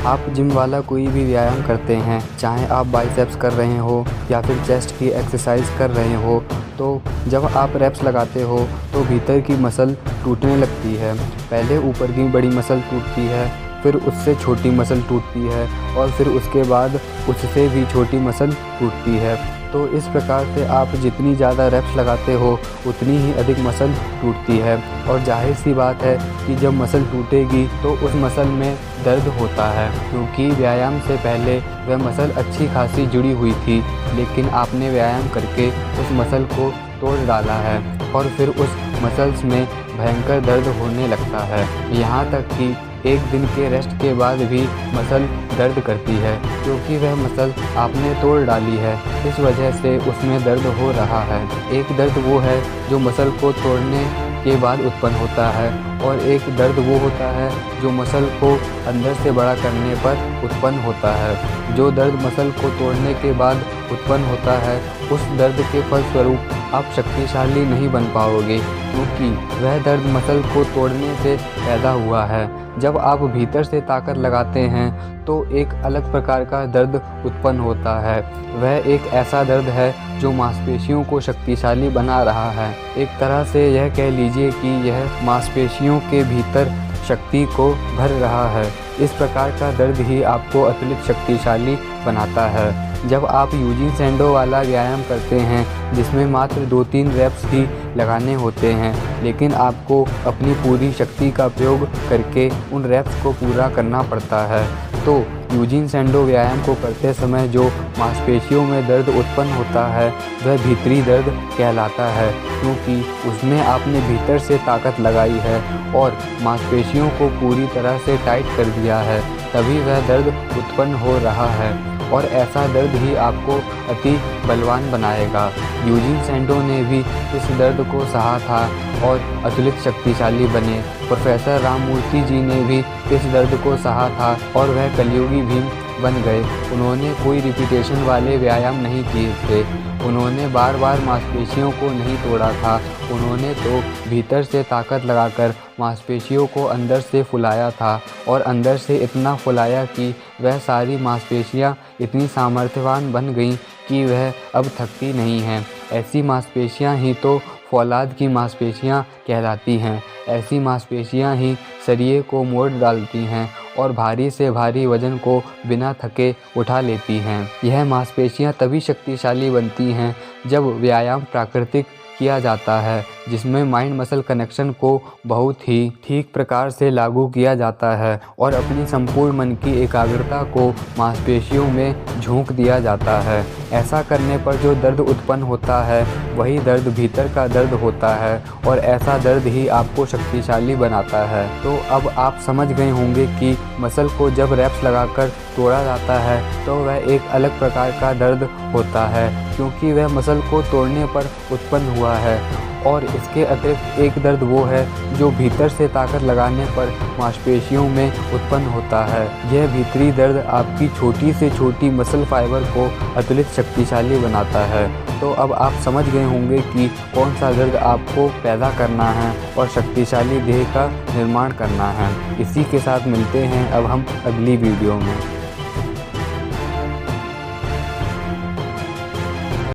आप जिम वाला कोई भी व्यायाम करते हैं, चाहे आप बाइसेप्स कर रहे हो या फिर चेस्ट की एक्सरसाइज कर रहे हो, तो जब आप रेप्स लगाते हो तो भीतर की मसल टूटने लगती है। पहले ऊपर की बड़ी मसल टूटती है, फिर उससे छोटी मसल टूटती है और फिर उसके बाद उससे भी छोटी मसल टूटती है। तो इस प्रकार से आप जितनी ज़्यादा रेप्स लगाते हो उतनी ही अधिक मसल टूटती है। और जाहिर सी बात है कि जब मसल टूटेगी तो उस मसल में दर्द होता है, क्योंकि व्यायाम से पहले वह मसल अच्छी खासी जुड़ी हुई थी, लेकिन आपने व्यायाम करके उस मसल को तोड़ डाला है और फिर उस मसल्स में भयंकर दर्द होने लगता है। यहाँ तक कि एक दिन के रेस्ट के बाद भी मसल दर्द करती है, क्योंकि वह मसल आपने तोड़ डाली है। इस वजह से उसमें दर्द हो रहा है। एक दर्द वो है जो मसल को तोड़ने के बाद उत्पन्न होता है और एक दर्द वो होता है जो मसल को अंदर से बड़ा करने पर उत्पन्न होता है। जो दर्द मसल को तोड़ने के बाद उत्पन्न होता है, उस दर्द के फलस्वरूप आप शक्तिशाली नहीं बन पाओगे, क्योंकि वह दर्द मसल को तोड़ने से पैदा हुआ है। जब आप भीतर से ताकत लगाते हैं तो एक अलग प्रकार का दर्द उत्पन्न होता है। वह एक ऐसा दर्द है जो मांसपेशियों को शक्तिशाली बना रहा है। एक तरह से यह कह लीजिए कि यह मांसपेशियों के भीतर शक्ति को भर रहा है। इस प्रकार का दर्द ही आपको अतिरिक्त शक्तिशाली बनाता है। जब आप यूजिन सैंडो वाला व्यायाम करते हैं, जिसमें मात्र 2-3 रेप्स ही लगाने होते हैं, लेकिन आपको अपनी पूरी शक्ति का प्रयोग करके उन रेप्स को पूरा करना पड़ता है, तो यूजिन सैंडो व्यायाम को करते समय जो मांसपेशियों में दर्द उत्पन्न होता है वह भीतरी दर्द कहलाता है, क्योंकि उसमें आपने भीतर से ताकत लगाई है और मांसपेशियों को पूरी तरह से टाइट कर दिया है, तभी वह दर्द उत्पन्न हो रहा है। और ऐसा दर्द ही आपको अति बलवान बनाएगा। यूजिन सैंडो ने भी इस दर्द को सहा था और अतिरिक्त शक्तिशाली बने। प्रोफेसर राममूर्ति जी ने भी इस दर्द को सहा था और वह कलयुगी भीम बन गए। उन्होंने कोई रिपीटेशन वाले व्यायाम नहीं किए थे, उन्होंने बार बार मांसपेशियों को नहीं तोड़ा था, उन्होंने तो भीतर से ताकत लगाकर मांसपेशियों को अंदर से फुलाया था और अंदर से इतना फुलाया कि वह सारी मांसपेशियां इतनी सामर्थ्यवान बन गईं कि वह अब थकती नहीं हैं। ऐसी मांसपेशियां ही तो फौलाद की मांसपेशियां कहलाती हैं। ऐसी मांसपेशियां ही शरीर को मोड़ डालती हैं और भारी से भारी वजन को बिना थके उठा लेती हैं। यह मांसपेशियां तभी शक्तिशाली बनती हैं जब व्यायाम प्राकृतिक किया जाता है, जिसमें माइंड मसल कनेक्शन को बहुत ही ठीक प्रकार से लागू किया जाता है और अपनी संपूर्ण मन की एकाग्रता को मांसपेशियों में झोंक दिया जाता है। ऐसा करने पर जो दर्द उत्पन्न होता है वही दर्द भीतर का दर्द होता है और ऐसा दर्द ही आपको शक्तिशाली बनाता है। तो अब आप समझ गए होंगे कि मसल को जब रेप्स लगाकर तोड़ा जाता है तो वह एक अलग प्रकार का दर्द होता है, क्योंकि वह मसल को तोड़ने पर उत्पन्न हुआ है। और इसके अतिरिक्त एक दर्द वो है जो भीतर से ताकत लगाने पर मांसपेशियों में उत्पन्न होता है। यह भीतरी दर्द आपकी छोटी से छोटी मसल फाइबर को अतिरिक्त शक्तिशाली बनाता है। तो अब आप समझ गए होंगे कि कौन सा दर्द आपको पैदा करना है और शक्तिशाली देह का निर्माण करना है। इसी के साथ मिलते हैं अब हम अगली वीडियो में।